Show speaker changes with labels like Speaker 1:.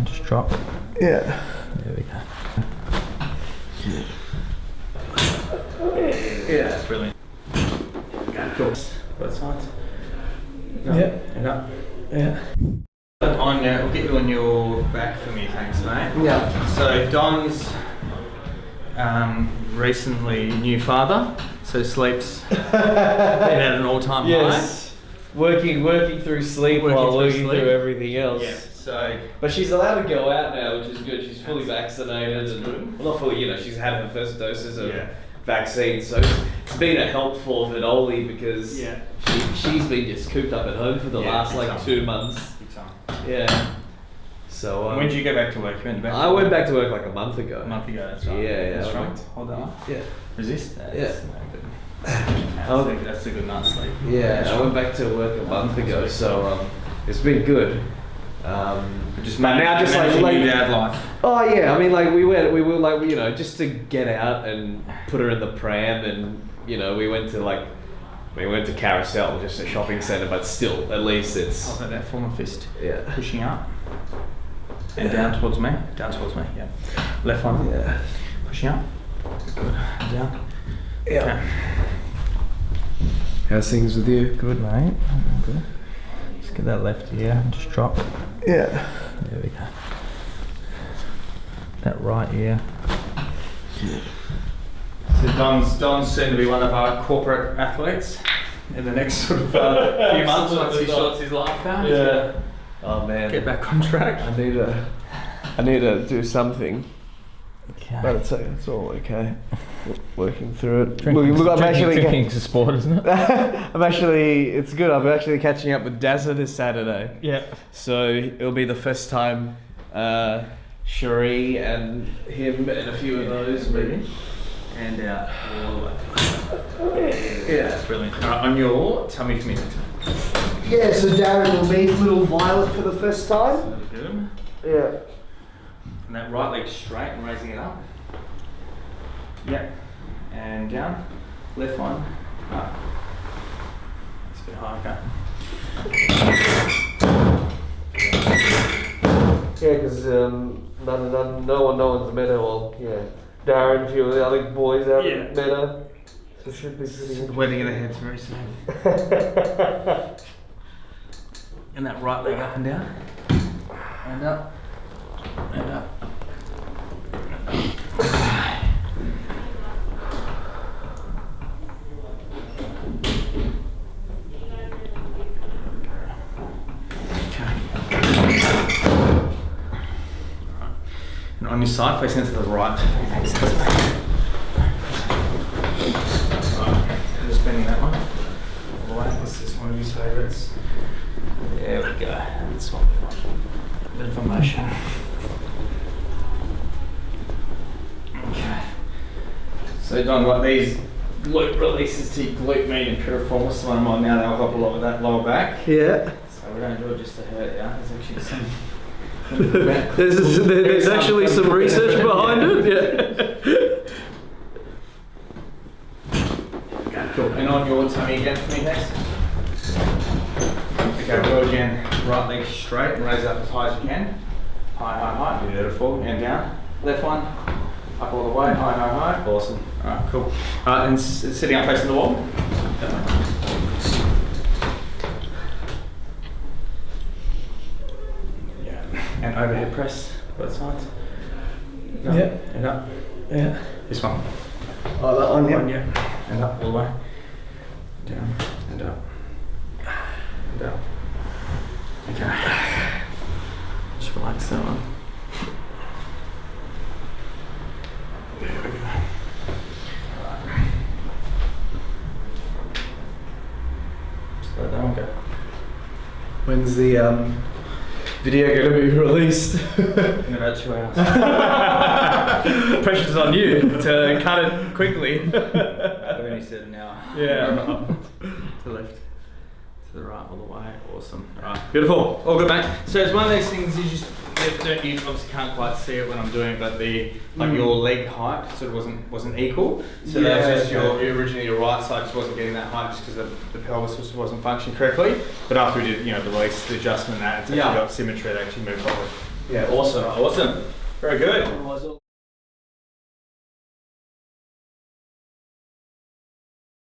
Speaker 1: and just drop.
Speaker 2: Yeah.
Speaker 1: There we go.
Speaker 2: Yeah.
Speaker 1: That's brilliant. Cool. Both sides.
Speaker 2: Yeah.
Speaker 1: And up.
Speaker 2: Yeah.
Speaker 1: I'll get you on your back for me, thanks, mate.
Speaker 2: Yeah.
Speaker 1: So Don's recently new father, so sleeps been at an all-time
Speaker 2: Yes. Working through sleep while working through everything else.
Speaker 1: high. Yeah. So
Speaker 2: But she's allowed to go out now, which is good. She's fully vaccinated. And, well, not fully, she's had her first doses of vaccine. So it's been a help for Vinoli because she's been just cooped up at home for the last 2 months. Yeah. So
Speaker 1: when did you go back to work? You went back
Speaker 2: I went back to work like a month ago.
Speaker 1: a month ago. That's right.
Speaker 2: Yeah.
Speaker 1: That's right. Hold that one.
Speaker 2: Yeah.
Speaker 1: Resist.
Speaker 2: Oh.
Speaker 1: That's a good night's sleep.
Speaker 2: Yeah, I went back to work a month ago, so it's been good.
Speaker 1: Just
Speaker 2: managing
Speaker 1: your dad life.
Speaker 2: Oh yeah, I mean we were just to get out and put her in the pram, and we went to Carousel, just a shopping centre, but still at least it's.
Speaker 1: I'll put that form of fist.
Speaker 2: Yeah.
Speaker 1: Pushing up. And down towards me. Down towards me. Yeah. Left one.
Speaker 2: Yeah.
Speaker 1: Pushing up. Good. Down.
Speaker 2: Yeah.
Speaker 1: Okay.
Speaker 2: How's things with you?
Speaker 1: Good, mate. Good. Just get that left ear and just drop.
Speaker 2: Yeah.
Speaker 1: There we go. That right ear. So Don's soon to be one of our corporate athletes in the next sort of few months once he sorts his life out.
Speaker 2: Yeah. Oh man.
Speaker 1: Get back on track.
Speaker 2: I need to do something,
Speaker 1: Okay.
Speaker 2: but it's all okay. Working through it.
Speaker 1: Drinking's a sport, isn't it?
Speaker 2: It's good. I'm actually catching up with Dazza this Saturday.
Speaker 1: Yeah.
Speaker 2: So it'll be the first time Cherie and him and a few of those meet.
Speaker 1: And out all the way.
Speaker 2: Yeah.
Speaker 1: That's brilliant. Alright, on your tummy for me.
Speaker 2: Yeah, so Darren will meet little Violet for the first time.
Speaker 1: Good.
Speaker 2: Yeah.
Speaker 1: And that right leg straight and raising it up. Yep. And down. Left one. Up. It's a bit high, okay.
Speaker 2: Yeah, because no one's met her. Well, Darren, a few of the other boys haven't met her. So it should be pretty interesting.
Speaker 1: Wedding of the heads very soon. And that right leg up and down. And up. And up. And on your side, facing to the right. Just bending that one. All the way. This is one of his favourites. There we go. That's what we want. A bit of a motion. Okay. So Don, got these glute releases to your glute median piriformis. The one I'm on now, they'll help a lot with that lower back.
Speaker 2: Yeah.
Speaker 1: So we don't do it just to hurt you. There's actually some.
Speaker 2: There's actually some research behind it.
Speaker 1: Yeah. Cool. And on your tummy again for me next. Okay, go again. Right leg straight and raise up as high as you can. High, high, high. Beautiful. And down. Left one. Up all the way. High, high, high. Awesome. Alright, cool. Alright, and sitting up facing the wall. And overhead press, both sides. No.
Speaker 2: Yeah.
Speaker 1: And up.
Speaker 2: Yeah.
Speaker 1: This one.
Speaker 2: Oh, that one,
Speaker 1: One, yeah. And up all the way. Down and up. And up. Okay. Just relax that one. There we go. Alright. Just let that one go.
Speaker 2: When's the video going to be released?
Speaker 1: In about 2 hours.
Speaker 2: Pressure's on you to cut it quickly.
Speaker 1: I've only said an hour.
Speaker 2: Yeah.
Speaker 1: To the left, to the right, all the way. Awesome. Alright, beautiful. All good, mate. So it's one of those things you just you obviously can't quite see it when I'm doing it, but your leg height sort of wasn't equal. So that's just originally your right side just wasn't getting that height just because the pelvis just wasn't functioning correctly. But after we did the release, the adjustment, that it's actually got symmetry. It actually moved forward. Yeah, awesome. Awesome. Very good.